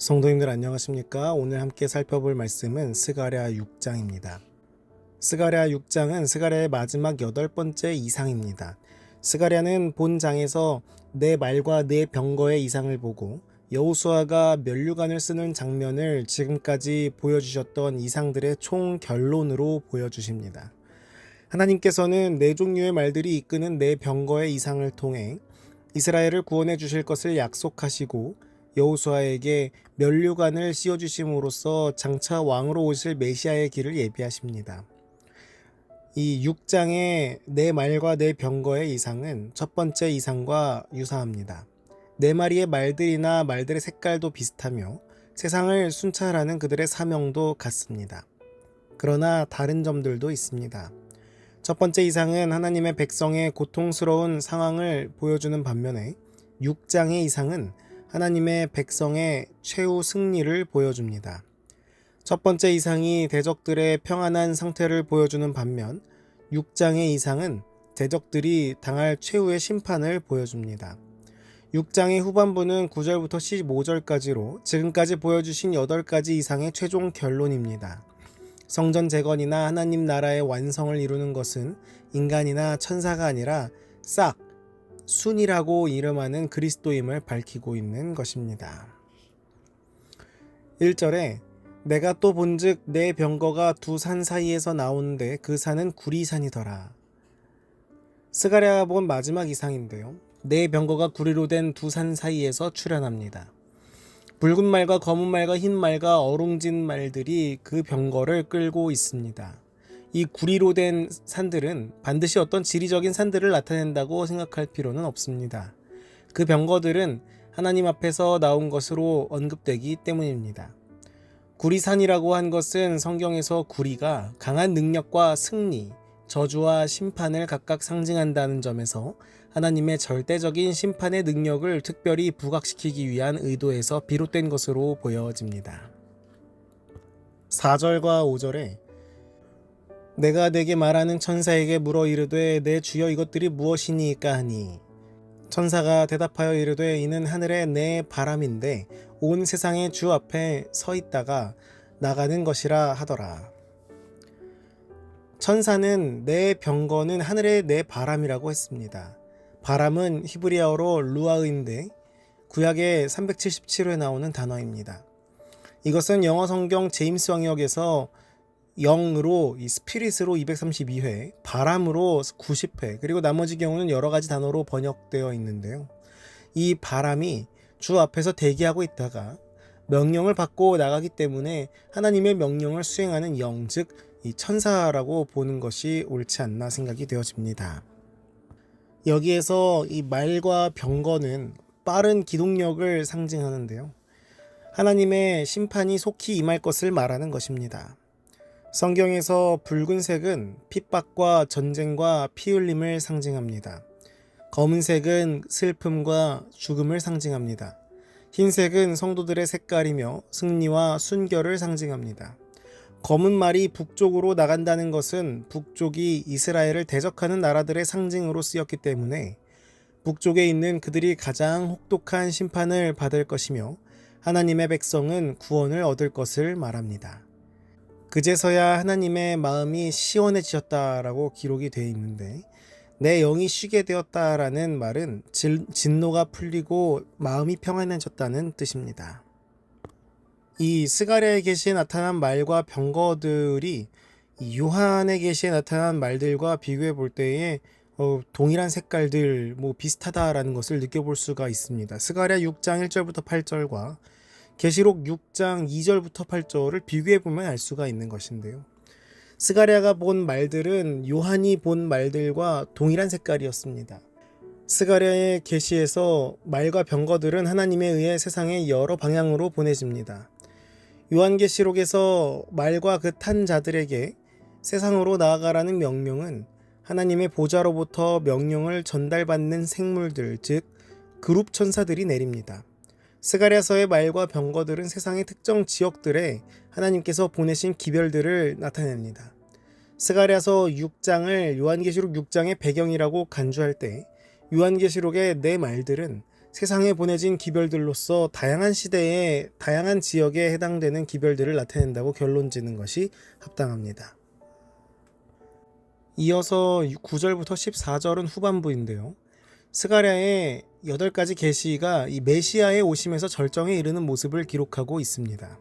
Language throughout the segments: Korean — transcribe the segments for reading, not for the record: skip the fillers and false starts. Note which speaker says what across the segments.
Speaker 1: 성도님들 안녕하십니까? 오늘 함께 살펴볼 말씀은 스가랴 6장입니다. 스가랴 6장은 스가랴의 마지막 8번째 이상입니다. 스가랴는 본 장에서 내 말과 내 병거의 이상을 보고 여호수아가 면류관을 쓰는 장면을 지금까지 보여주셨던 이상들의 총 결론으로 보여주십니다. 하나님께서는 네 종류의 말들이 이끄는 네 병거의 이상을 통해 이스라엘을 구원해 주실 것을 약속하시고 여호수아에게 면류관을 씌워 주심으로써 장차 왕으로 오실 메시아의 길을 예비하십니다. 이 6장의 네 말과 네 병거의 이상은 첫 번째 이상과 유사합니다. 네 마리의 말들이나 말들의 색깔도 비슷하며 세상을 순찰하는 그들의 사명도 같습니다. 그러나 다른 점들도 있습니다. 첫 번째 이상은 하나님의 백성의 고통스러운 상황을 보여주는 반면에 6장의 이상은 하나님의 백성의 최후 승리를 보여줍니다. 첫 번째 이상이 대적들의 평안한 상태를 보여주는 반면 6장의 이상은 대적들이 당할 최후의 심판을 보여줍니다. 6장의 후반부는 9절부터 15절까지로 지금까지 보여주신 8가지 이상의 최종 결론입니다. 성전 재건이나 하나님 나라의 완성을 이루는 것은 인간이나 천사가 아니라 싹 순이라고 이름하는 그리스도임을 밝히고 있는 것입니다. 1절에 내가 또 본즉 내 병거가 두 산 사이에서 나오는데 그 산은 구리산이더라. 스가랴가 본 마지막 이상인데요. 내 병거가 구리로 된 두 산 사이에서 출현합니다. 붉은 말과 검은 말과 흰 말과 어룽진 말들이 그 병거를 끌고 있습니다. 이 구리로 된 산들은 반드시 어떤 지리적인 산들을 나타낸다고 생각할 필요는 없습니다. 그 병거들은 하나님 앞에서 나온 것으로 언급되기 때문입니다. 구리산이라고 한 것은 성경에서 구리가 강한 능력과 승리, 저주와 심판을 각각 상징한다는 점에서 하나님의 절대적인 심판의 능력을 특별히 부각시키기 위한 의도에서 비롯된 것으로 보여집니다. 4절과 5절에 내가 내게 말하는 천사에게 물어 이르되 내 주여 이것들이 무엇이니까 하니 천사가 대답하여 이르되 이는 하늘의 내 바람인데 온 세상의 주 앞에 서 있다가 나가는 것이라 하더라. 천사는 내 병거는 하늘의 내 바람이라고 했습니다. 바람은 히브리어로 루아흐인데 구약의 377호에 나오는 단어입니다. 이것은 영어 성경 제임스 왕역에서 영으로 스피릿으로 232회, 바람으로 90회, 그리고 나머지 경우는 여러 가지 단어로 번역되어 있는데요. 이 바람이 주 앞에서 대기하고 있다가 명령을 받고 나가기 때문에 하나님의 명령을 수행하는 영, 즉 이 천사라고 보는 것이 옳지 않나 생각이 되어집니다. 여기에서 이 말과 병거는 빠른 기동력을 상징하는데요. 하나님의 심판이 속히 임할 것을 말하는 것입니다. 성경에서 붉은색은 핍박과 전쟁과 피 흘림을 상징합니다. 검은색은 슬픔과 죽음을 상징합니다. 흰색은 성도들의 색깔이며 승리와 순결을 상징합니다. 검은 말이 북쪽으로 나간다는 것은 북쪽이 이스라엘을 대적하는 나라들의 상징으로 쓰였기 때문에 북쪽에 있는 그들이 가장 혹독한 심판을 받을 것이며 하나님의 백성은 구원을 얻을 것을 말합니다. 그제서야 하나님의 마음이 시원해지셨다라고 기록이 되어 있는데 내 영이 쉬게 되었다라는 말은 진노가 풀리고 마음이 평안해졌다는 뜻입니다. 이 스가랴의 계시에 나타난 말과 병거들이 요한의 계시에 나타난 말들과 비교해 볼 때에 동일한 색깔들 비슷하다라는 것을 느껴볼 수가 있습니다. 스가랴 6장 1절부터 8절과 계시록 6장 2절부터 8절을 비교해 보면 알 수가 있는 것인데요. 스가랴가 본 말들은 요한이 본 말들과 동일한 색깔이었습니다. 스가랴의 계시에서 말과 병거들은 하나님에 의해 세상의 여러 방향으로 보내집니다. 요한계시록에서 말과 그 탄 자들에게 세상으로 나아가라는 명령은 하나님의 보좌로부터 명령을 전달받는 생물들, 즉 그룹 천사들이 내립니다. 스가랴서의 말과 병거들은 세상의 특정 지역들에 하나님께서 보내신 기별들을 나타냅니다. 스가랴서 6장을 요한계시록 6장의 배경이라고 간주할 때 요한계시록의 네 말들은 세상에 보내진 기별들로서 다양한 시대에 다양한 지역에 해당되는 기별들을 나타낸다고 결론 짓는 것이 합당합니다. 이어서 9절부터 14절은 후반부인데요. 스가랴의 8가지 계시가 이 메시아의 오심에서 절정에 이르는 모습을 기록하고 있습니다.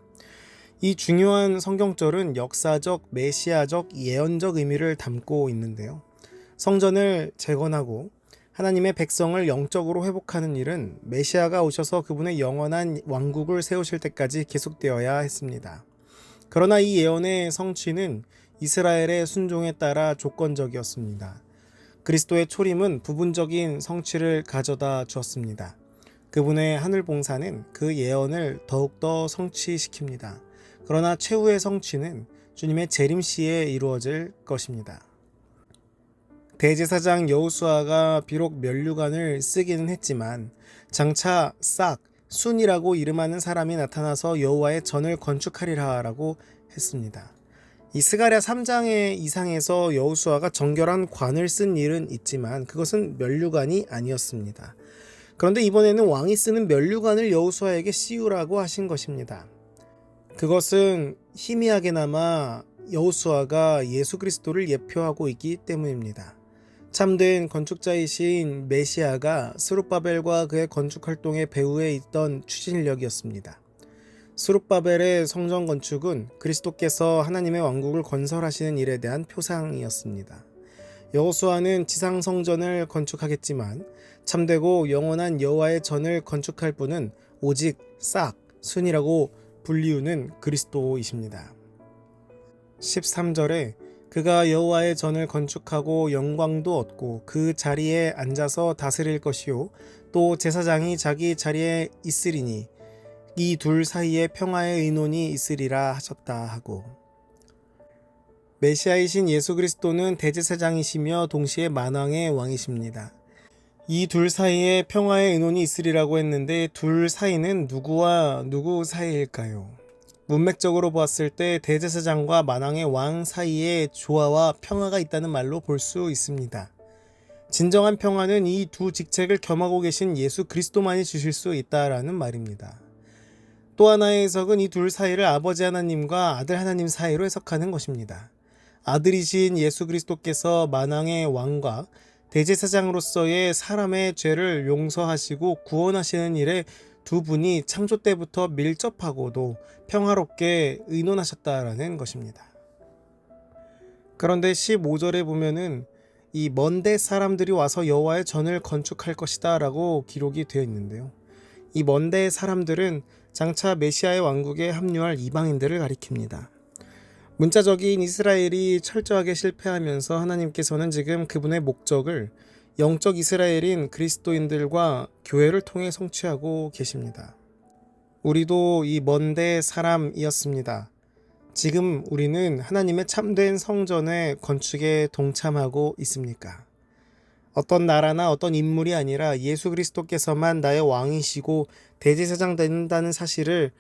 Speaker 1: 이 중요한 성경절은 역사적, 메시아적, 예언적 의미를 담고 있는데요. 성전을 재건하고 하나님의 백성을 영적으로 회복하는 일은 메시아가 오셔서 그분의 영원한 왕국을 세우실 때까지 계속되어야 했습니다. 그러나 이 예언의 성취는 이스라엘의 순종에 따라 조건적이었습니다. 그리스도의 초림은 부분적인 성취를 가져다 주었습니다. 그분의 하늘 봉사는 그 예언을 더욱더 성취시킵니다. 그러나 최후의 성취는 주님의 재림 시에 이루어질 것입니다. 대제사장 여호수아가 비록 면류관을 쓰기는 했지만 장차 싹, 순이라고 이름하는 사람이 나타나서 여호와의 전을 건축하리라 라고 했습니다. 이 스가랴 3장의 이상에서 여호수아가 정결한 관을 쓴 일은 있지만 그것은 면류관이 아니었습니다. 그런데 이번에는 왕이 쓰는 면류관을 여호수아에게 씌우라고 하신 것입니다. 그것은 희미하게나마 여호수아가 예수 그리스도를 예표하고 있기 때문입니다. 참된 건축자이신 메시아가 스룹바벨과 그의 건축 활동의 배후에 있던 추진력이었습니다. 스룹바벨의 성전 건축은 그리스도께서 하나님의 왕국을 건설하시는 일에 대한 표상이었습니다. 여호수아는 지상 성전을 건축하겠지만 참되고 영원한 여호와의 전을 건축할 분은 오직 싹, 순이라고 불리우는 그리스도이십니다. 13절에 그가 여호와의 전을 건축하고 영광도 얻고 그 자리에 앉아서 다스릴 것이요 또 제사장이 자기 자리에 있으리니 이 둘 사이에 평화의 의논이 있으리라 하셨다 하고, 메시아이신 예수 그리스도는 대제사장이시며 동시에 만왕의 왕이십니다. 이 둘 사이에 평화의 의논이 있으리라고 했는데 둘 사이는 누구와 누구 사이일까요? 문맥적으로 보았을 때 대제사장과 만왕의 왕 사이에 조화와 평화가 있다는 말로 볼 수 있습니다. 진정한 평화는 이 두 직책을 겸하고 계신 예수 그리스도만이 주실 수 있다라는 말입니다. 또 하나의 해석은 이 둘 사이를 아버지 하나님과 아들 하나님 사이로 해석하는 것입니다. 아들이신 예수 그리스도께서 만왕의 왕과 대제사장으로서의 사람의 죄를 용서하시고 구원하시는 일에 두 분이 창조 때부터 밀접하고도 평화롭게 의논하셨다라는 것입니다. 그런데 15절에 보면은 이 먼데 사람들이 와서 여호와의 전을 건축할 것이다 라고 기록이 되어 있는데요. 이 먼데 사람들은 장차 메시아의 왕국에 합류할 이방인들을 가리킵니다. 문자적인 이스라엘이 철저하게 실패하면서 하나님께서는 지금 그분의 목적을 영적 이스라엘인 그리스도인들과 교회를 통해 성취하고 계십니다. 우리도 이 먼데 사람이었습니다. 지금 우리는 하나님의 참된 성전의 건축에 동참하고 있습니까? 어떤 나라나 어떤 인물이 아니라 예수 그리스도께서만 나의 왕이시고 대제사장 된다는 사실을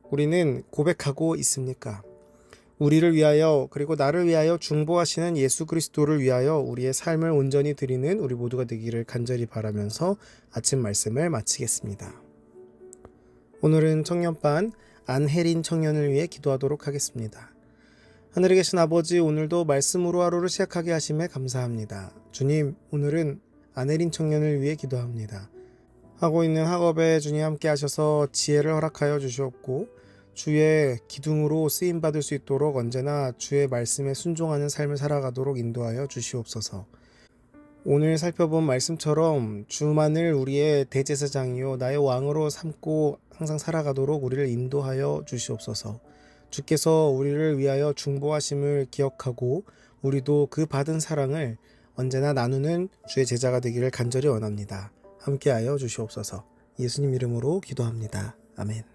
Speaker 1: 우리는 고백하고 있습니까? 우리를 위하여 그리고 나를 위하여 중보하시는 예수 그리스도를 위하여 우리의 삶을 온전히 드리는 우리 모두가 되기를 간절히 바라면서 아침 말씀을 마치겠습니다. 오늘은 청년반 안혜린 청년을 위해 기도하도록 하겠습니다. 하늘에 계신 아버지, 오늘도 말씀으로 하루를 시작하게 하심에 감사합니다. 주님, 오늘은 안혜린 청년을 위해 기도합니다. 하고 있는 학업에 주님 함께 하셔서 지혜를 허락하여 주시옵고 주의 기둥으로 쓰임받을 수 있도록 언제나 주의 말씀에 순종하는 삶을 살아가도록 인도하여 주시옵소서. 오늘 살펴본 말씀처럼 주만을 우리의 대제사장이요 나의 왕으로 삼고 항상 살아가도록 우리를 인도하여 주시옵소서. 주께서 우리를 위하여 중보하심을 기억하고 우리도 그 받은 사랑을 언제나 나누는 주의 제자가 되기를 간절히 원합니다. 함께하여 주시옵소서. 예수님 이름으로 기도합니다. 아멘.